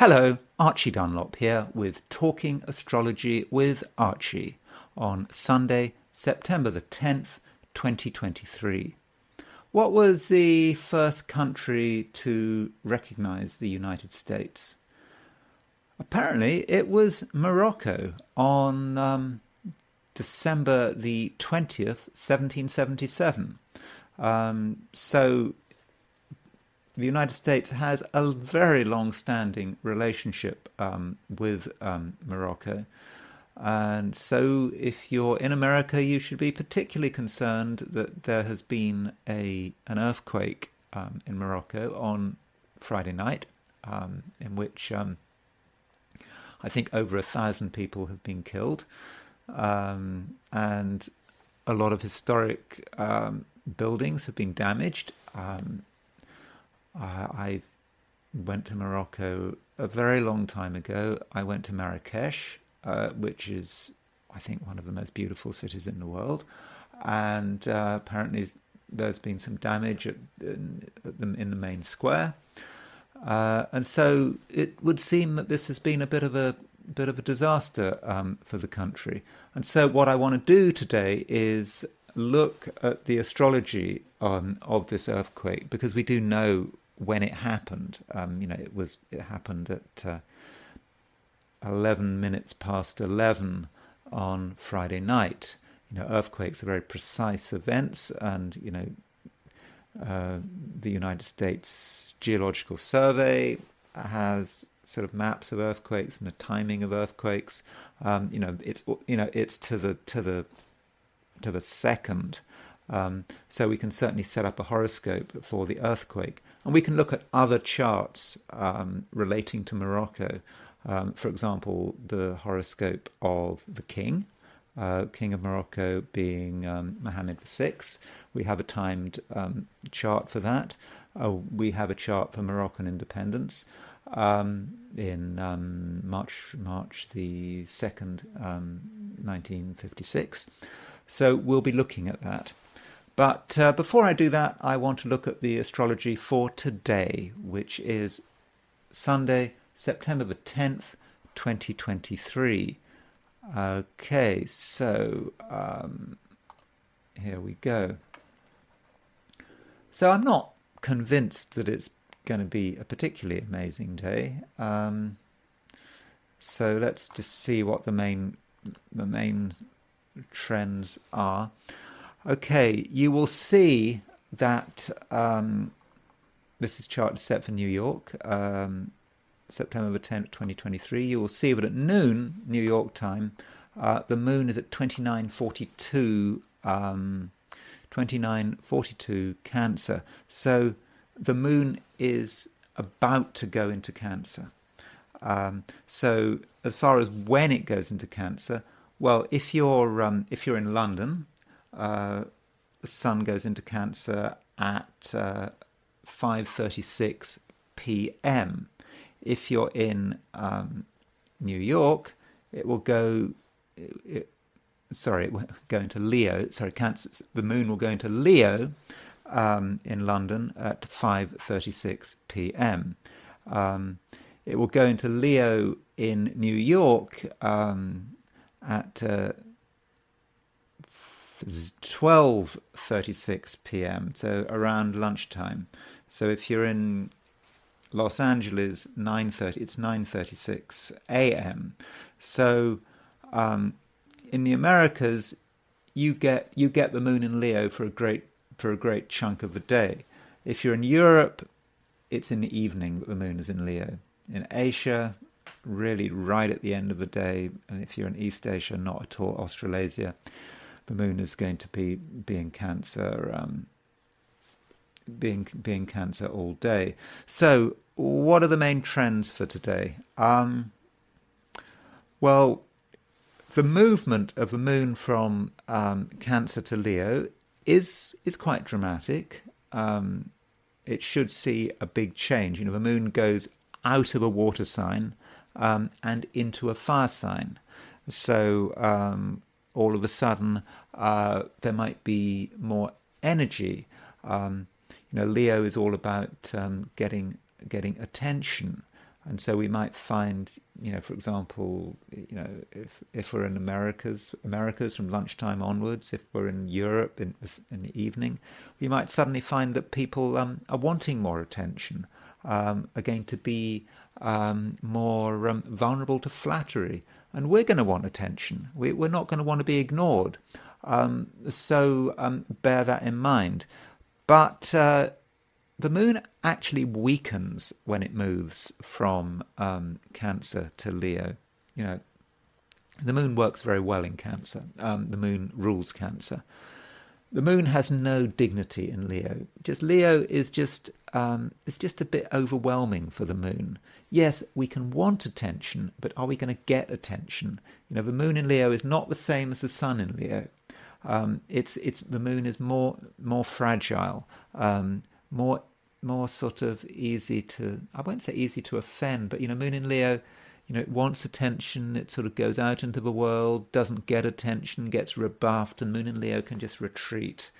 Hello, Archie Dunlop here with Talking Astrology with Archie on Sunday, September the 10th, 2023. What was the first country to recognize the United States? Apparently, it was Morocco on December the 20th, 1777. So the United States has a very long-standing relationship with Morocco. And so if you're in America, you should be particularly concerned that there has been an earthquake in Morocco on Friday night, in which I think over 1,000 people have been killed. And a lot of historic buildings have been damaged. I went to Morocco a very long time ago. I went to Marrakesh, which is, I think, one of the most beautiful cities in the world. And apparently there's been some damage in the main square. And so it would seem that this has been a bit of a disaster for the country. And so what I want to do today is look at the astrology of this earthquake, because we do know when it happened. It happened at 11 minutes past 11 on Friday night. Earthquakes are very precise events, and the United States Geological Survey has sort of maps of earthquakes and the timing of earthquakes. It's to the second. So we can certainly set up a horoscope for the earthquake. And we can look at other charts relating to Morocco. For example, the horoscope of the king of Morocco being Mohammed VI. We have a timed chart for that. We have a chart for Moroccan independence in March the 2nd, 1956. So we'll be looking at that. But before I do that, I want to look at the astrology for today, which is Sunday, September the 10th, 2023. Okay, so here we go. So I'm not convinced that it's going to be a particularly amazing day. So let's just see what the main trends are. Okay, you will see that this is chart set for New York, September the 10th, 2023. You will see that at noon, New York time, the moon is at 2942 Cancer. So the moon is about to go into Cancer. So as far as when it goes into Cancer, well, if you're in London, the sun goes into Cancer at 5:36 p.m. If you're in New York, it will go. It will go into Leo. Cancer. The moon will go into Leo in London at 5:36 p.m. It will go into Leo in New York at 12:36 p.m. So around lunchtime. So if you're in Los Angeles, 9:30. It's 9:36 a.m. So in the Americas, you get the moon in Leo for a great chunk of the day. If you're in Europe, it's in the evening that the moon is in Leo. In Asia, really right at the end of the day, and if you're in East Asia, not at all, Australasia, the moon is going to be in Cancer, being Cancer all day. So what are the main trends for today? Well, the movement of the moon from Cancer to Leo is quite dramatic. It should see a big change. The moon goes out of a water sign and into a fire sign. So all of a sudden, there might be more energy. Leo is all about getting attention. And so we might find, for example, if we're in Americas from lunchtime onwards, if we're in Europe in the evening, we might suddenly find that people are wanting more attention, are going to be more vulnerable to flattery, and we're going to want attention. We're not going to want to be ignored. So bear that in mind. But the moon actually weakens when it moves from Cancer to Leo. The moon works very well in Cancer. The moon rules Cancer. The moon has no dignity in Leo. Leo is it's just a bit overwhelming for the moon. Yes, we can want attention, but are we going to get attention? The moon in Leo is not the same as the sun in Leo. The moon is more fragile, more sort of easy to, I won't say easy to offend, but moon in Leo, it wants attention, it sort of goes out into the world, doesn't get attention, gets rebuffed, and moon in Leo can just retreat.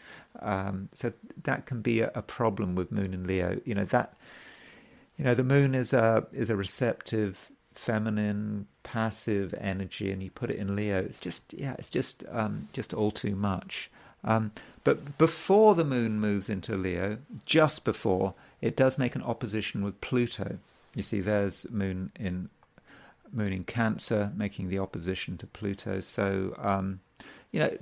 So that can be a problem with moon in Leo. The moon is a receptive, feminine, passive energy, and you put it in Leo, it's just all too much. But before the moon moves into Leo, just before, it does make an opposition with Pluto. You see, there's moon in Cancer making the opposition to Pluto. So,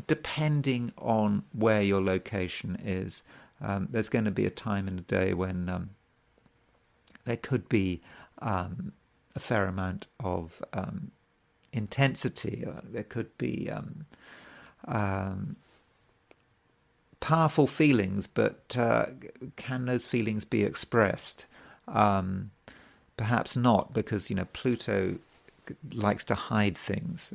depending on where your location is, there's going to be a time in the day when there could be a fair amount of intensity. There could be powerful feelings, but can those feelings be expressed? Perhaps not, because Pluto likes to hide things.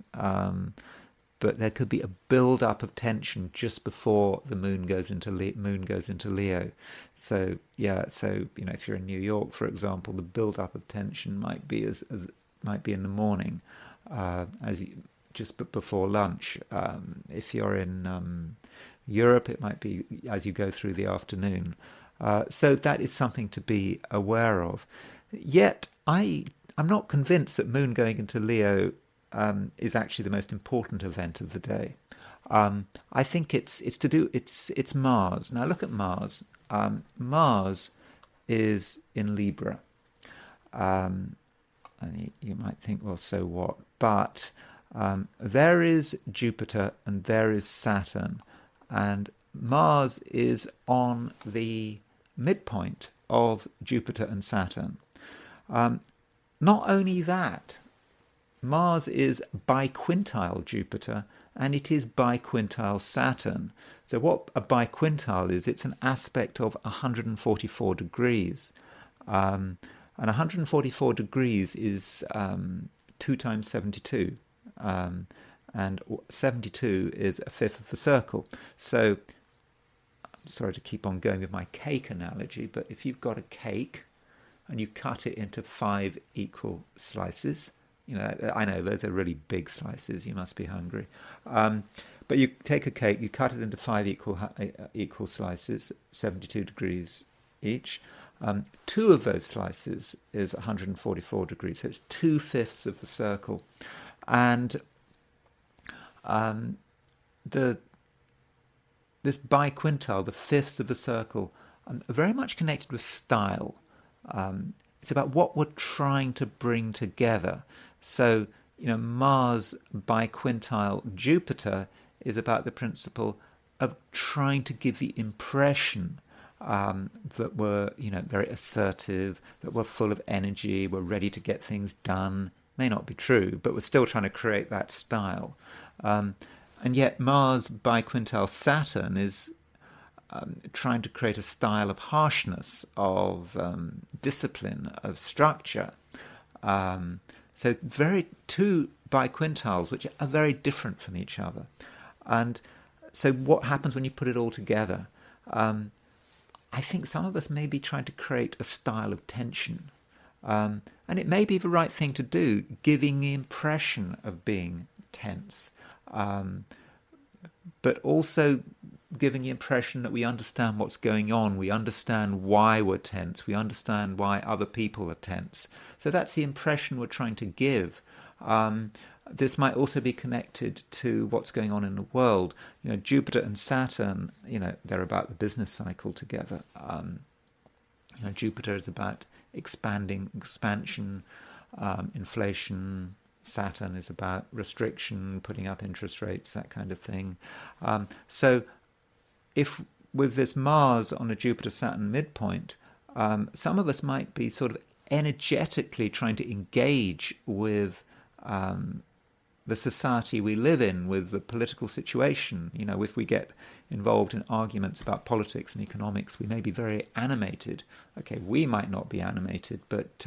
But there could be a build-up of tension just before the moon goes into Leo. So if you're in New York, for example, the build-up of tension might be might be in the morning, just before lunch. If you're in Europe, it might be as you go through the afternoon. So that is something to be aware of. Yet I'm not convinced that moon going into Leo is actually the most important event of the day. I think it's Mars. Now look at Mars. Mars is in Libra. And you might think, well, so what? But there is Jupiter and there is Saturn. And Mars is on the midpoint of Jupiter and Saturn. Not only that, Mars is biquintile Jupiter and it is biquintile Saturn. So what a biquintile is, it's an aspect of 144 degrees. And 144 degrees is 2 times 72. And 72 is a fifth of the circle. So, I'm sorry to keep on going with my cake analogy, but if you've got a cake and you cut it into 5 equal slices, I know those are really big slices, you must be hungry. But you take a cake, you cut it into 5 equal slices, 72 degrees each. 2 of those slices is 144 degrees, so it's 2/5 of the circle. And this biquintile, the fifths of the circle, are very much connected with style. It's about what we're trying to bring together. So, Mars biquintile Jupiter is about the principle of trying to give the impression that we're, very assertive, that we're full of energy, we're ready to get things done. May not be true, but we're still trying to create that style. And yet Mars biquintile Saturn is trying to create a style of harshness, of discipline, of structure. So two biquintiles which are very different from each other. And so what happens when you put it all together? I think some of us may be trying to create a style of tension. And it may be the right thing to do, giving the impression of being tense. But also giving the impression that we understand what's going on, we understand why we're tense, we understand why other people are tense. So that's the impression we're trying to give. This might also be connected to what's going on in the world. Jupiter and Saturn, they're about the business cycle together. Jupiter is about expansion, inflation. Saturn is about restriction, putting up interest rates, that kind of thing. So if with this Mars on a Jupiter-Saturn midpoint, some of us might be sort of energetically trying to engage with the society we live in, with the political situation. If we get involved in arguments about politics and economics, we may be very animated. Okay, we might not be animated, but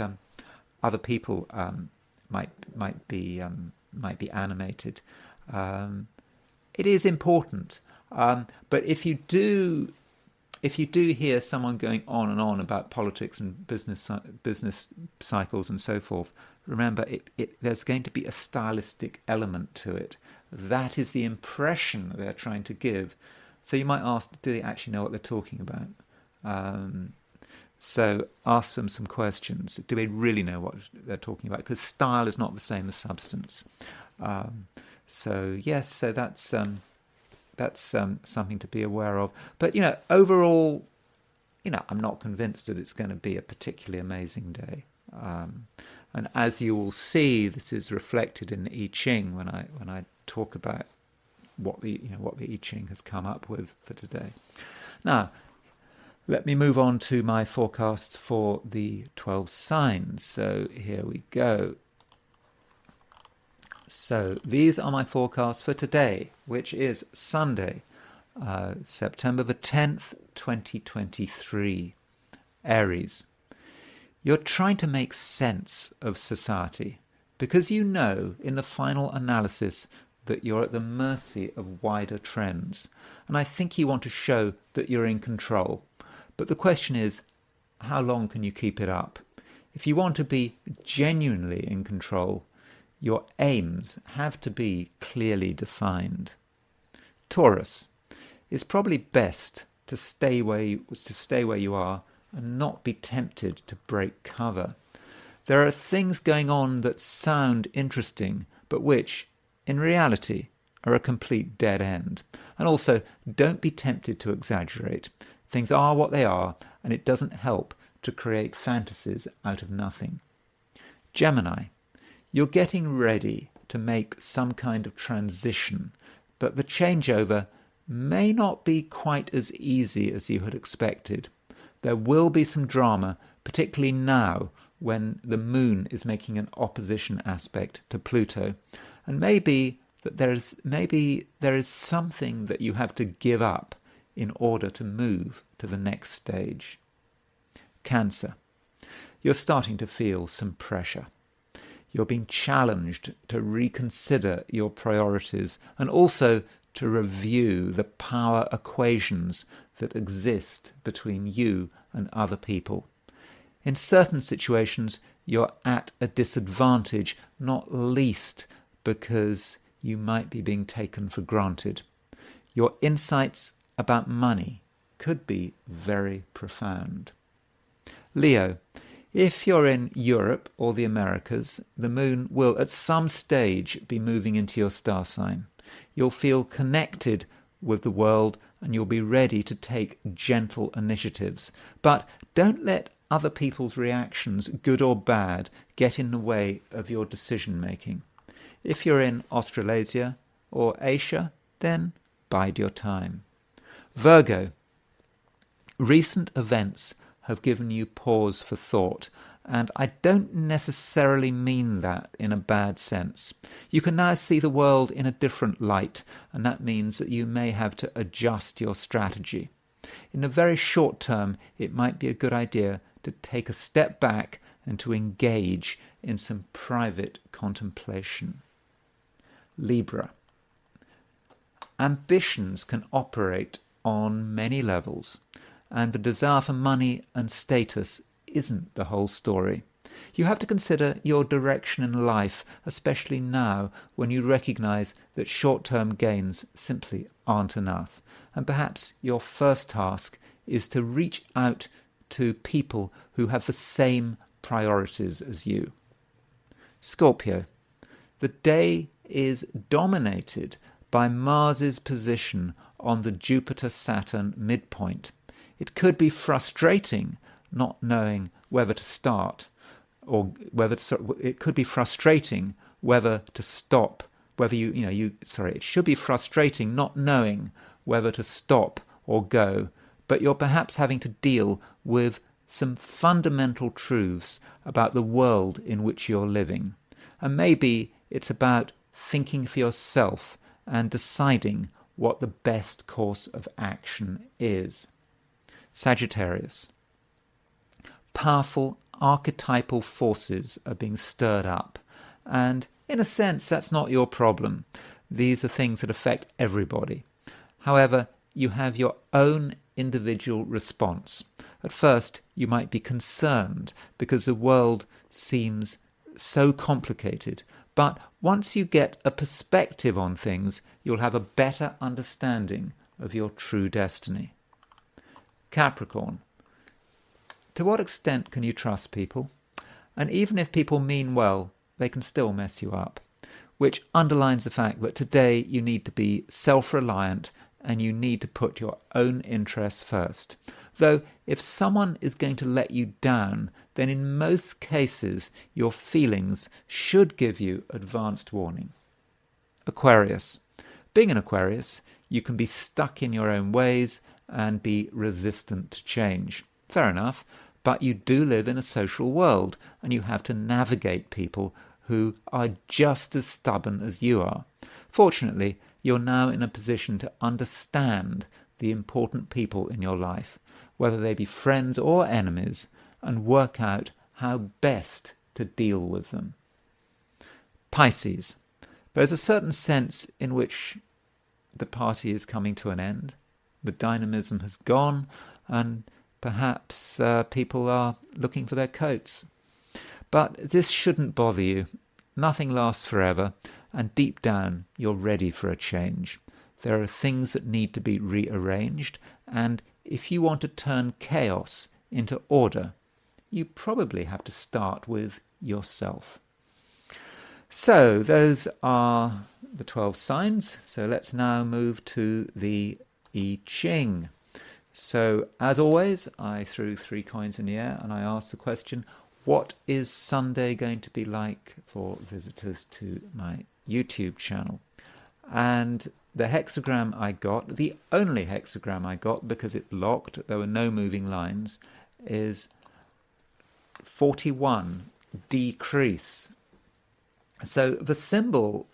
other people might be animated. It is important, but if you do hear someone going on and on about politics and business cycles and so forth, remember, there's going to be a stylistic element to it. That is the impression they're trying to give. So you might ask, do they actually know what they're talking about? So ask them some questions. Do they really know what they're talking about? Because style is not the same as substance. So that's something to be aware of. But overall, I'm not convinced that it's going to be a particularly amazing day. And as you will see, this is reflected in the I Ching when I talk about what the I Ching has come up with for today. Now, let me move on to my forecasts for the 12 signs. So here we go. So these are my forecasts for today, which is Sunday, September the 10th, 2023. Aries. You're trying to make sense of society because in the final analysis that you're at the mercy of wider trends. And I think you want to show that you're in control. But the question is, how long can you keep it up? If you want to be genuinely in control, your aims have to be clearly defined. Taurus. It's probably best to stay where you are and not be tempted to break cover. There are things going on that sound interesting, but which, in reality, are a complete dead end. And also, don't be tempted to exaggerate. Things are what they are, and it doesn't help to create fantasies out of nothing. Gemini, you're getting ready to make some kind of transition, but the changeover may not be quite as easy as you had expected. There will be some drama, particularly now when the moon is making an opposition aspect to Pluto, and maybe there is something that you have to give up in order to move to the next stage. Cancer. You're starting to feel some pressure. You're being challenged to reconsider your priorities and also to review the power equations that exist between you and other people. In certain situations, you're at a disadvantage, not least because you might be being taken for granted. Your insights about money could be very profound. Leo, if you're in Europe or the Americas, the moon will at some stage be moving into your star sign. You'll feel connected with the world and you'll be ready to take gentle initiatives. But don't let other people's reactions, good or bad, get in the way of your decision making. If you're in Australasia or Asia, then bide your time. Virgo, recent events have given you pause for thought, and I don't necessarily mean that in a bad sense. You can now see the world in a different light, and that means that you may have to adjust your strategy. In the very short term, it might be a good idea to take a step back and to engage in some private contemplation. Libra. Ambitions can operate on many levels, and the desire for money and status isn't the whole story. You have to consider your direction in life, especially now when you recognize that short-term gains simply aren't enough. And perhaps your first task is to reach out to people who have the same priorities as you. Scorpio, the day is dominated by Mars's position on the Jupiter-Saturn midpoint. It could be frustrating not knowing whether to start, or whether to, it could be frustrating whether to stop, whether it should be frustrating not knowing whether to stop or go, but you're perhaps having to deal with some fundamental truths about the world in which you're living. And maybe it's about thinking for yourself and deciding what the best course of action is. Sagittarius. Powerful archetypal forces are being stirred up, and in a sense that's not your problem. These are things that affect everybody. However, you have your own individual response. At first you might be concerned because the world seems so complicated, but once you get a perspective on things, you'll have a better understanding of your true destiny. Capricorn. To what extent can you trust people? And even if people mean well, they can still mess you up, which underlines the fact that today you need to be self-reliant and you need to put your own interests first. Though if someone is going to let you down, then in most cases your feelings should give you advanced warning. Aquarius. Being an Aquarius, you can be stuck in your own ways and be resistant to change. Fair enough, but you do live in a social world and you have to navigate people who are just as stubborn as you are. Fortunately, you're now in a position to understand the important people in your life, whether they be friends or enemies, and work out how best to deal with them. Pisces. There's a certain sense in which the party is coming to an end. The dynamism has gone, and perhaps people are looking for their coats. But this shouldn't bother you. Nothing lasts forever, and deep down you're ready for a change. There are things that need to be rearranged, and if you want to turn chaos into order, you probably have to start with yourself. So those are the 12 signs. So let's now move to the I Ching. So as always, I threw 3 coins in the air and I asked the question, what is Sunday going to be like for visitors to my YouTube channel? And the hexagram I got, the only hexagram I got because it locked, there were no moving lines, is 41, decrease. So the symbol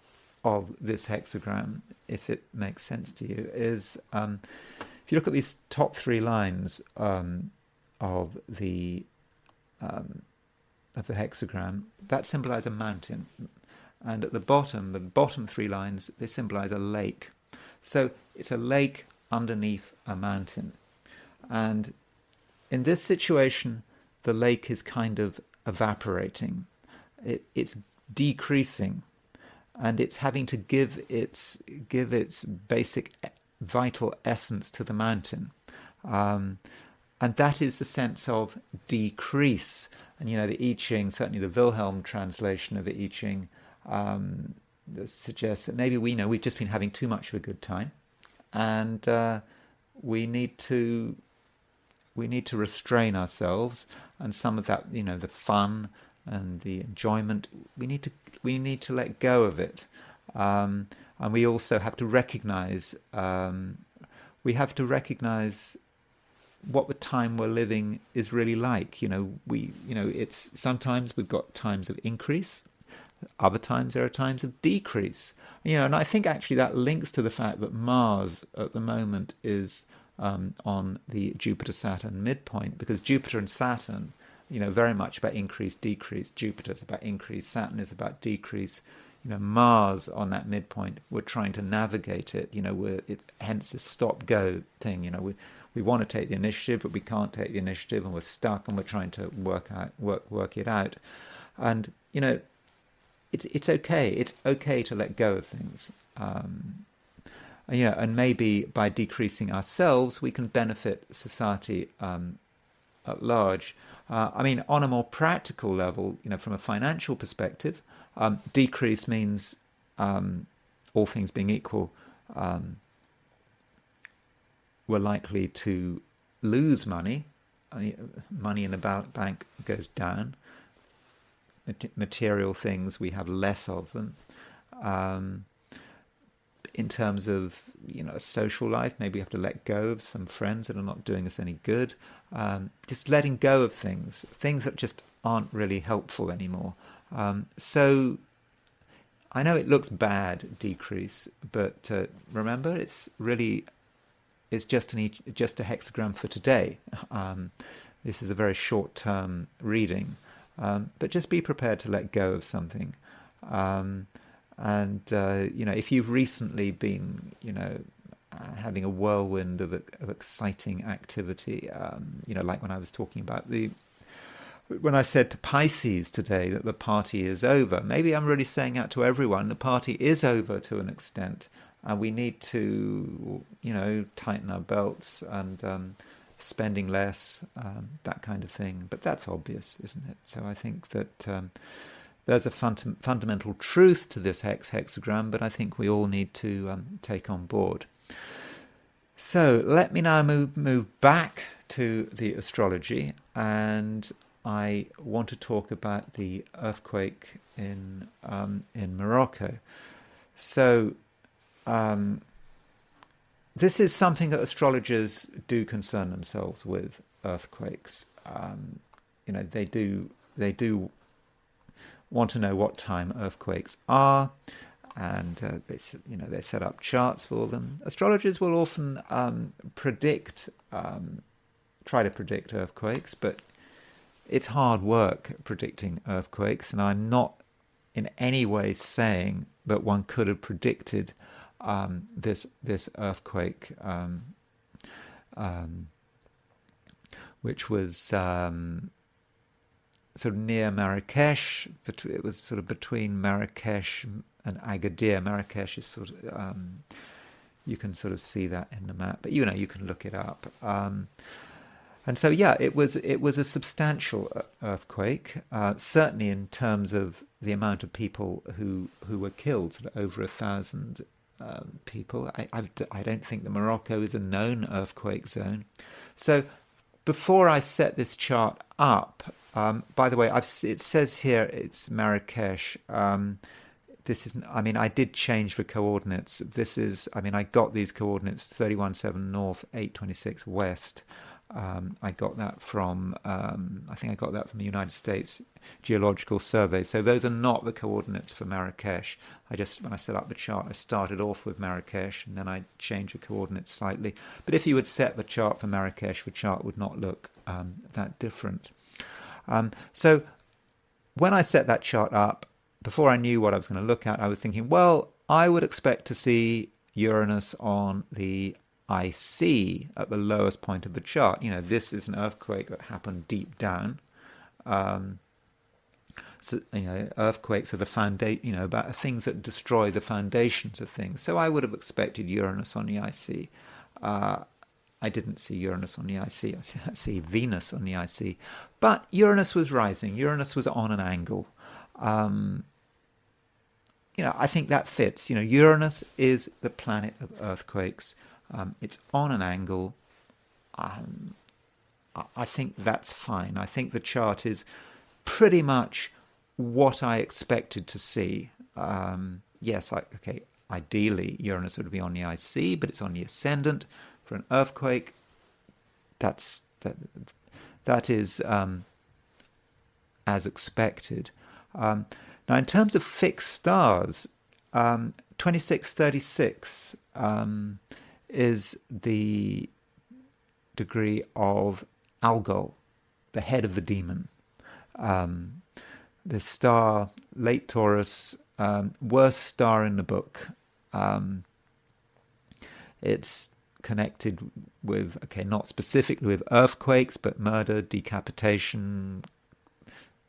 of this hexagram, if it makes sense to you, is if you look at these top 3 lines of the hexagram, that symbolize a mountain, and at the bottom 3 lines, they symbolize a lake. So it's a lake underneath a mountain, and in this situation the lake is kind of evaporating. It's decreasing, and it's having to give its basic vital essence to the mountain, and that is the sense of decrease. And the I Ching, certainly the Wilhelm translation of the I Ching, suggests that maybe we've just been having too much of a good time, and we need to restrain ourselves, and some of that, the fun and the enjoyment, we need to let go of it, and we also have to recognize what the time we're living is really like. It's sometimes we've got times of increase, other times there are times of decrease. And I think actually that links to the fact that Mars at the moment is on the Jupiter-Saturn midpoint, because Jupiter and Saturn, very much about increase, decrease. Jupiter's about increase, Saturn is about decrease. Mars on that midpoint, we're trying to navigate it. Hence this stop-go thing. We want to take the initiative, but we can't take the initiative, and we're stuck, and we're trying to work it out. And it's okay. It's okay to let go of things. and maybe by decreasing ourselves, we can benefit society at large. I mean, on a more practical level, from a financial perspective, decrease means, all things being equal, we're likely to lose money. Money in the bank goes down. Material things, we have less of them. In terms of a social life, maybe we have to let go of some friends that are not doing us any good. Just letting go of things that just aren't really helpful anymore. So I know it looks bad, decrease, but remember, it's just a hexagram for today. This is a very short-term reading, but just be prepared to let go of something. And if you've recently been, having a whirlwind of exciting activity, like when I was talking about when I said to Pisces today that the party is over, maybe I'm really saying out to everyone, the party is over to an extent, and we need to, tighten our belts and spending less, that kind of thing. But that's obvious, isn't it? So I think that there's a fundamental truth to this hexagram, but I think we all need to take on board. So let me now move back to the astrology, and I want to talk about the earthquake in Morocco. So this is something that astrologers do concern themselves with: earthquakes. They do want to know what time earthquakes are, and they set up charts for them. Astrologers will often try to predict earthquakes, but it's hard work predicting earthquakes, and I'm not in any way saying that one could have predicted this earthquake, which was sort of near Marrakesh. It was sort of between Marrakesh and Agadir. Marrakesh is sort of, you can sort of see that in the map, but you can look it up. And so, it was a substantial earthquake, certainly in terms of the amount of people who were killed, sort of over 1,000 people. I don't think that Morocco is a known earthquake zone. So before I set this chart up, by the way, it says here it's Marrakesh. This is, I did change the coordinates. I got these coordinates 31.7 north, 8.26 west. I got that from, I think I got that from the United States Geological Survey. So those are not the coordinates for Marrakesh. When I set up the chart, I started off with Marrakesh, and then I changed the coordinates slightly. But if you would set the chart for Marrakesh, the chart would not look that different. So when I set that chart up, before I knew what I was going to look at, I was thinking, well, I would expect to see Uranus on the IC at the lowest point of the chart. This is an earthquake that happened deep down. So earthquakes are the foundation, about things that destroy the foundations of things. So I would have expected Uranus on the IC. I didn't see Uranus on the IC. I see Venus on the IC. But Uranus was rising. Uranus was on an angle. I think that fits. Uranus is the planet of earthquakes. It's on an angle. I think that's fine. I think the chart is pretty much what I expected to see. Ideally Uranus would be on the IC, but it's on the ascendant for an earthquake. That is as expected. Now, in terms of fixed stars, 2636 is the degree of Algol, the head of the demon. The star, late Taurus, worst star in the book. It's connected with, not specifically with earthquakes, but murder, decapitation,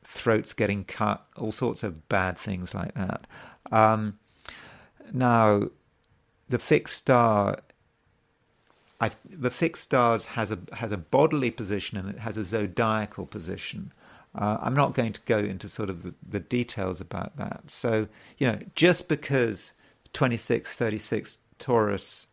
throats getting cut, all sorts of bad things like that. Now, the fixed star, the fixed stars has a bodily position and it has a zodiacal position. I'm not going to go into sort of the details about that. So, just because 2636 Taurus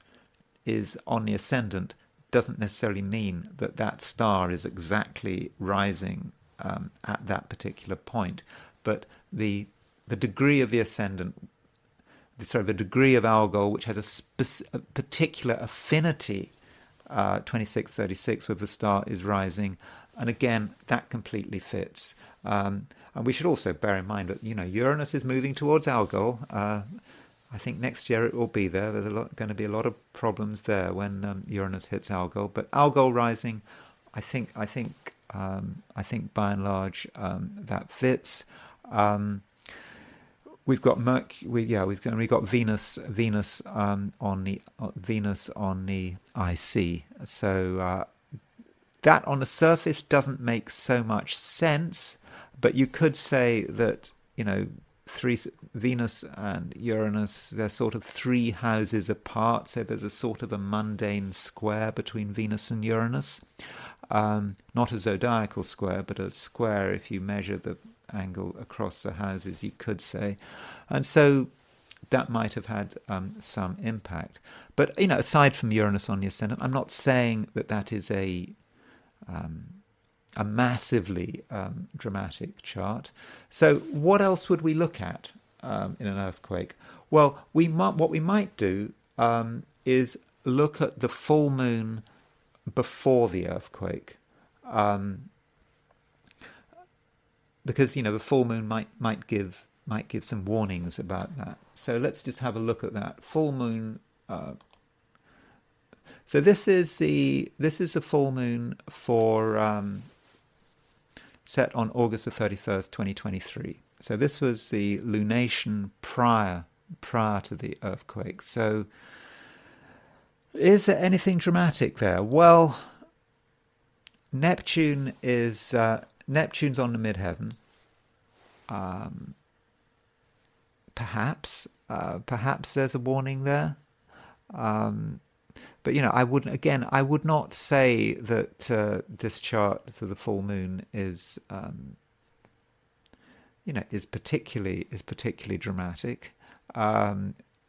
is on the ascendant doesn't necessarily mean that that star is exactly rising at that particular point. But the degree of the ascendant, the degree of Algol, which has a particular affinity, 2636 with the star is rising, and again that completely fits. And we should also bear in mind that Uranus is moving towards Algol. I think next year it will be there. There's going to be a lot of problems there when Uranus hits Algol. But Algol rising, I think by and large that fits. We've got we've got Venus on the IC. So that on the surface doesn't make so much sense, but you could say that Venus and Uranus, they're sort of 3 houses apart, so there's a sort of a mundane square between Venus and Uranus. Not a zodiacal square, but a square if you measure the angle across the houses, you could say. And so that might have had some impact. But, aside from Uranus on the ascendant, I'm not saying that is a massively dramatic chart. So what else would we look at in an earthquake? Well, what we might do is look at the full moon before the earthquake, because the full moon might give some warnings about that. So let's just have a look at that full moon. So this is the full moon for set on August the 31st, 2023. So this was the lunation prior to the earthquake. So is there anything dramatic there? Well, Neptune's on the midheaven. Perhaps there's a warning there. But I would not say that this chart for the full moon is particularly dramatic.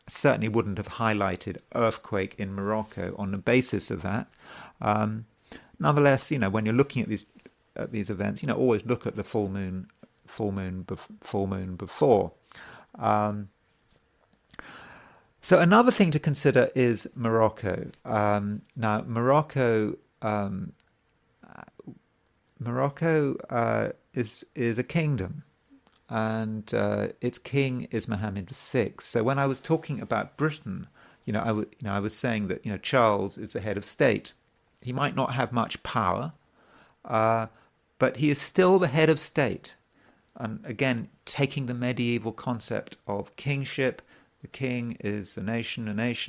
Certainly wouldn't have highlighted earthquake in Morocco on the basis of that. Nonetheless, when you're looking at these events, always look at the full moon before. So another thing to consider is Morocco. Now, Morocco is a kingdom, and its king is Mohammed VI. So when I was talking about Britain, I was saying that Charles is the head of state. He might not have much power, but he is still the head of state. And again, taking the medieval concept of kingship. The king is a nation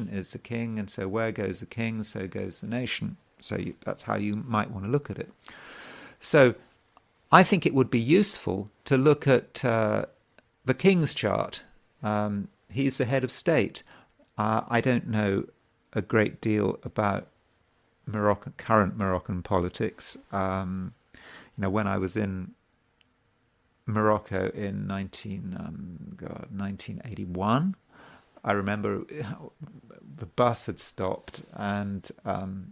is the king, and so where goes the king, so goes the nation. So that's how you might want to look at it. So I think it would be useful to look at the king's chart. He's the head of state. I don't know a great deal about current Moroccan politics. When I was in Morocco in 1981, I remember the bus had stopped, and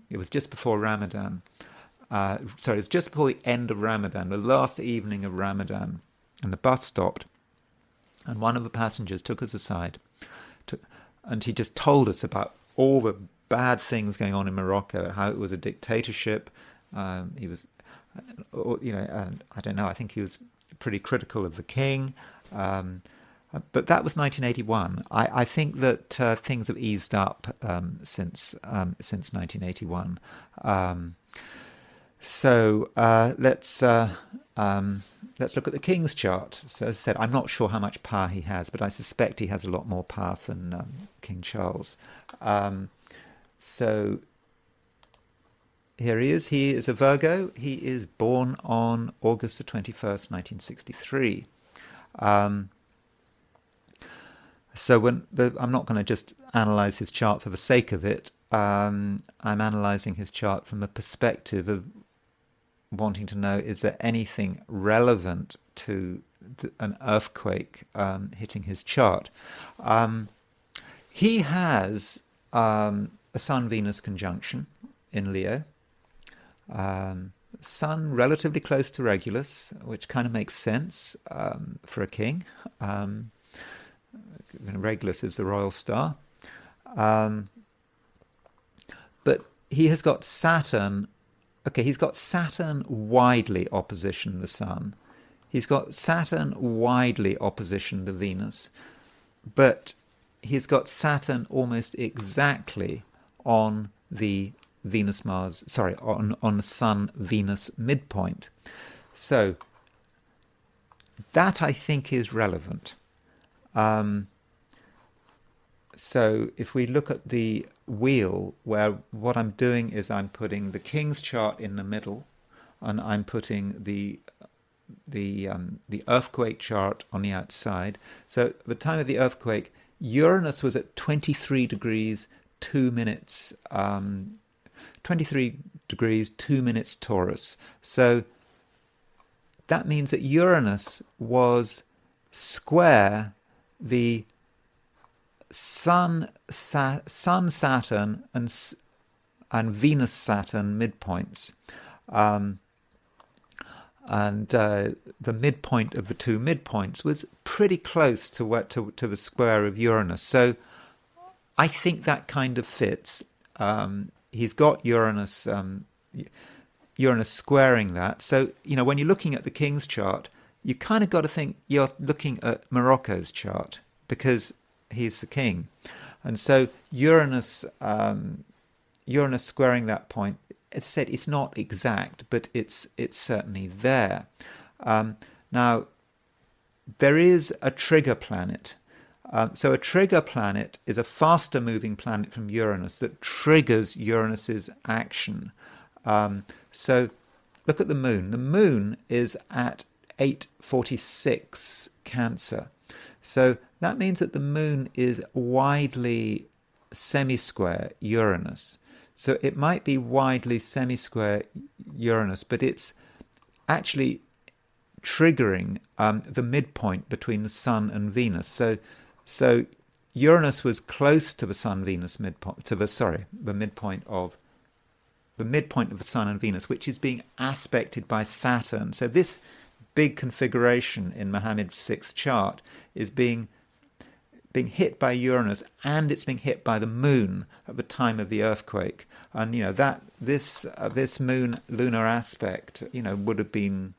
it was just before Ramadan. It was just before the end of Ramadan, the last evening of Ramadan, and the bus stopped, and one of the passengers took us aside, and he just told us about all the bad things going on in Morocco, how it was a dictatorship. He was, and I don't know, I think he was pretty critical of the king. But that was 1981. I think that things have eased up since 1981. So let's look at the king's chart. So as I said, I'm not sure how much power he has, but I suspect he has a lot more power than King Charles. So here he is. He is a Virgo. He is born on August the 21st, 1963. So I'm not going to just analyze his chart for the sake of it. I'm analyzing his chart from the perspective of wanting to know, is there anything relevant to an earthquake hitting his chart? He has a Sun-Venus conjunction in Leo. Sun relatively close to Regulus, which kind of makes sense for a king. Regulus is the royal star. But he has got Saturn. Okay, he's got Saturn widely opposition the Sun. He's got Saturn widely opposition the Venus. But he's got Saturn almost exactly on the Venus-Mars, sorry, on the Sun-Venus midpoint. So that, I think, is relevant. So if we look at the wheel, where what I'm doing is I'm putting the king's chart in the middle, and I'm putting the earthquake chart on the outside. So at the time of the earthquake, Uranus was at 23 degrees 2 minutes, 23 degrees 2 minutes Taurus. So that means that Uranus was square the Sun Saturn and Venus Saturn midpoints, and the midpoint of the two midpoints was pretty close to the square of Uranus. So I think that kind of fits. He's got Uranus squaring that. So when you're looking at the king's chart, you kind of got to think you're looking at Morocco's chart, because he's the king. And so Uranus squaring that point, it's said it's not exact, but it's certainly there. Now, there is a trigger planet. So a trigger planet is a faster moving planet from Uranus that triggers Uranus's action. So look at the moon. The moon is at 846 Cancer. So that means that the moon is widely semi-square Uranus. So it might be widely semi-square Uranus, but it's actually triggering the midpoint between the Sun and Venus. So Uranus was close to the Sun-Venus midpoint, the midpoint of the Sun and Venus, which is being aspected by Saturn. So this big configuration in Mohammed VI's chart is being hit by Uranus, and it's being hit by the moon at the time of the earthquake. And that this moon lunar aspect would have been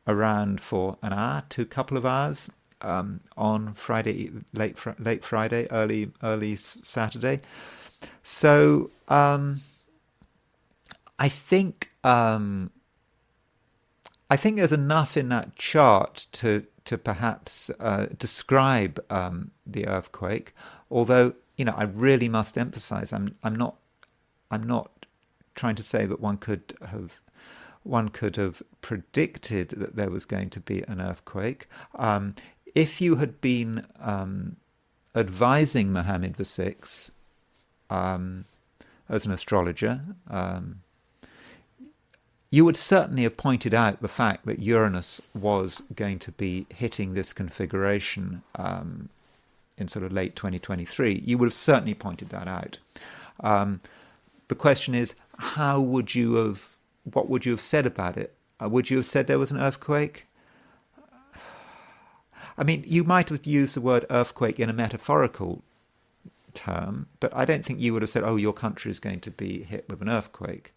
around for an hour to a couple of hours on Friday, late Friday, early Saturday. So I think there's enough in that chart to perhaps describe the earthquake. Although I really must emphasize, I'm not trying to say that one could have predicted that there was going to be an earthquake. If you had been advising Mohammed VI as an astrologer, you would certainly have pointed out the fact that Uranus was going to be hitting this configuration in sort of late 2023. You would have certainly pointed that out. The question is, what would you have said about it? Would you have said there was an earthquake? I mean, you might have used the word earthquake in a metaphorical term, but I don't think you would have said, oh, your country is going to be hit with an earthquake.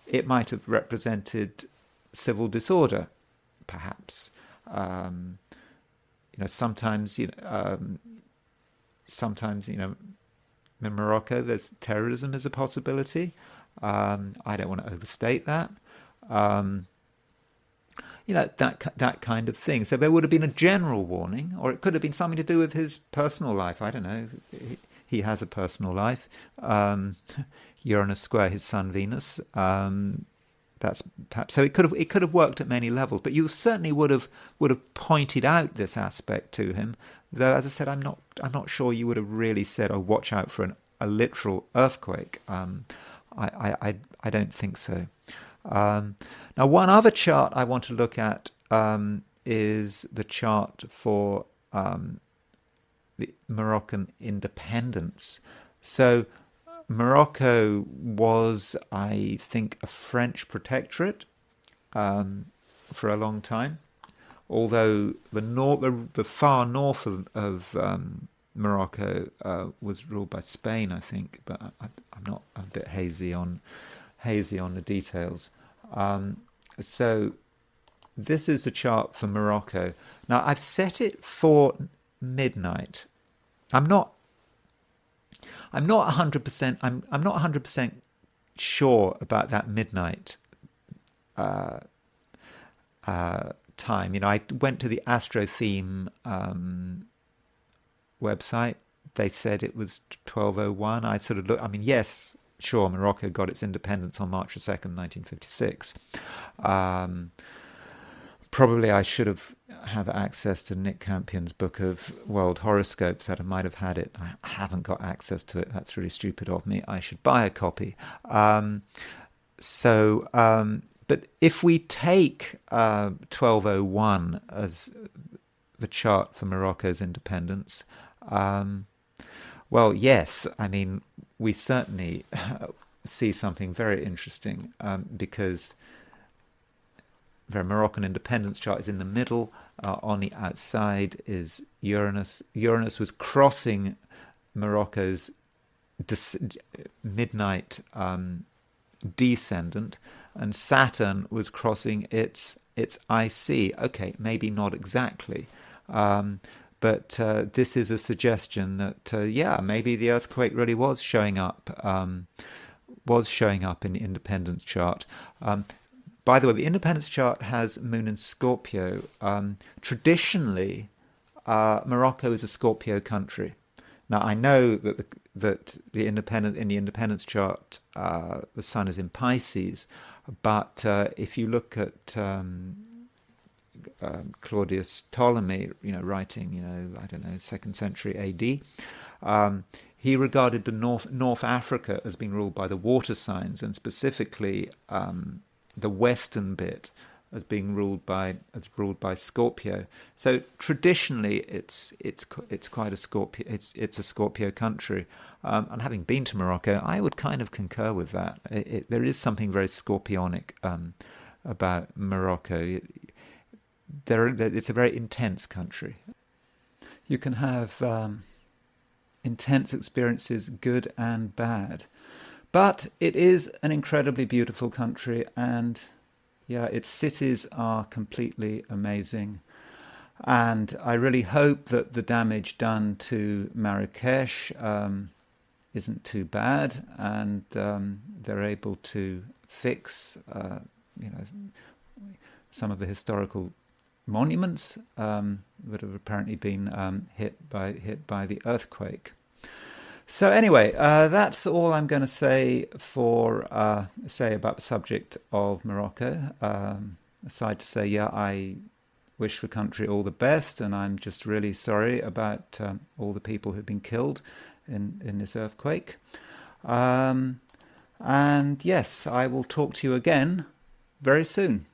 It might have represented civil disorder, perhaps. Sometimes in Morocco, there's terrorism as a possibility. I don't want to overstate that. That kind of thing. So there would have been a general warning, or it could have been something to do with his personal life. I don't know. He has a personal life. Uranus square his Sun Venus. that's perhaps so. It could have worked at many levels, but you certainly would have pointed out this aspect to him. Though, as I said, I'm not sure you would have really said, "Oh, watch out for a literal earthquake." I don't think so. Now, one other chart I want to look at is the chart for the Moroccan independence. So Morocco was, I think, a French protectorate for a long time, although the far north of Morocco was ruled by Spain, I think, but I'm a bit hazy on the details. So this is a chart for Morocco. Now I've set it for midnight. I'm not 100%. I'm not 100% sure about that midnight time. You know, I went to the Astro Theme website. They said it was 1201. I sort of looked. I mean, yes, sure, Morocco got its independence on March 2nd, 1956. Probably I should have access to Nick Campion's book of world horoscopes. That I might have had it. I haven't got access to it. That's really stupid of me. I should buy a copy. But if we take 1201 as the chart for Morocco's independence, well, yes, I mean, we certainly see something very interesting because the Moroccan independence chart is in the middle. On the outside is Uranus. Uranus was crossing Morocco's midnight descendant, and Saturn was crossing its IC. Okay, maybe not exactly, but this is a suggestion that yeah, maybe the earthquake really was showing up in the independence chart. By the way, the independence chart has Moon in Scorpio. Traditionally, Morocco is a Scorpio country. Now, I know that the independence chart, the Sun is in Pisces, but if you look at Claudius Ptolemy, writing, I don't know, 2nd century AD, he regarded the North Africa as being ruled by the water signs, and specifically the western bit as being ruled by Scorpio. So traditionally, it's quite a Scorpio. It's a Scorpio country, and having been to Morocco, I would kind of concur with that. There is something very Scorpionic about Morocco. It's a very intense country. You can have intense experiences, good and bad. But it is an incredibly beautiful country, and yeah, its cities are completely amazing. And I really hope that the damage done to Marrakesh isn't too bad, and they're able to fix, some of the historical monuments that have apparently been hit by the earthquake. So anyway, that's all I'm going to say about the subject of Morocco. Aside to say, yeah, I wish the country all the best, and I'm just really sorry about all the people who've been killed in this earthquake. And yes, I will talk to you again very soon.